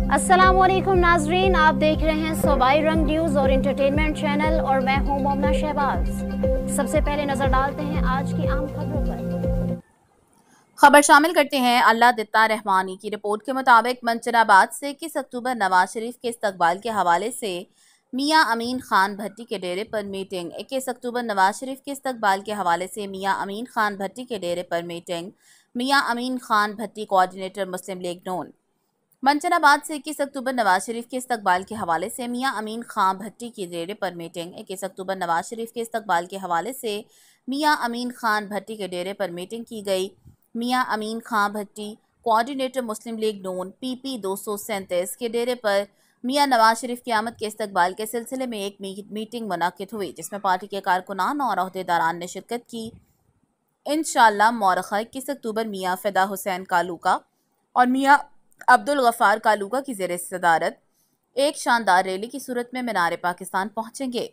अस्सलामुअलैकुम नाजरीन, आप देख रहे हैं सूबाई रंग न्यूज़ और इंटरटेनमेंट चैनल और मैं हूं मोमना शहबाज। सबसे पहले नजर डालते हैं आज की आम खबरों पर। खबर शामिल करते हैं। अल्लाह दित्ता रहमानी की रिपोर्ट के मुताबिक मंचनाबाद से 21 अक्टूबर नवाज शरीफ के इस्तकबाल के हवाले से मियां अमीन खान भट्टी के डेरे पर मीटिंग। 21 अक्टूबर नवाज शरीफ के इस्तकबाल के हवाले से मियां अमीन खान भट्टी के डेरे पर मीटिंग। मियां अमीन खान भट्टी कोऑर्डिनेटर मुस्लिम लीग नून। मंचनाबाद से 21 अक्टूबर नवाज शरीफ के इस्तकबाल के हवाले से मियां अमीन खान भट्टी के डेरे पर मीटिंग। 21 अक्टूबर नवाज शरीफ के इस्तकबाल के हवाले से मियां अमीन खान भट्टी के डेरे पर मीटिंग की गई। मियां अमीन खान भट्टी कोऑर्डिनेटर मुस्लिम लीग नून PP 237 के डेरे पर मियां नवाज शरीफ की आमद के इस्तकबाल के सिलसिले में एक मीटिंग मुनक्किद हुई, जिसमें पार्टी के कारकुनान और अहदेदारान ने शिरकत की। इंशाअल्लाह मौरखा 21 अक्टूबर मियां फ़िदा हुसैन कालूका और मियां अब्दुल गफ़ार कालूका की ज़ेर सदारत एक शानदार रैली की सूरत में मीनार पाकिस्तान पहुंचेंगे।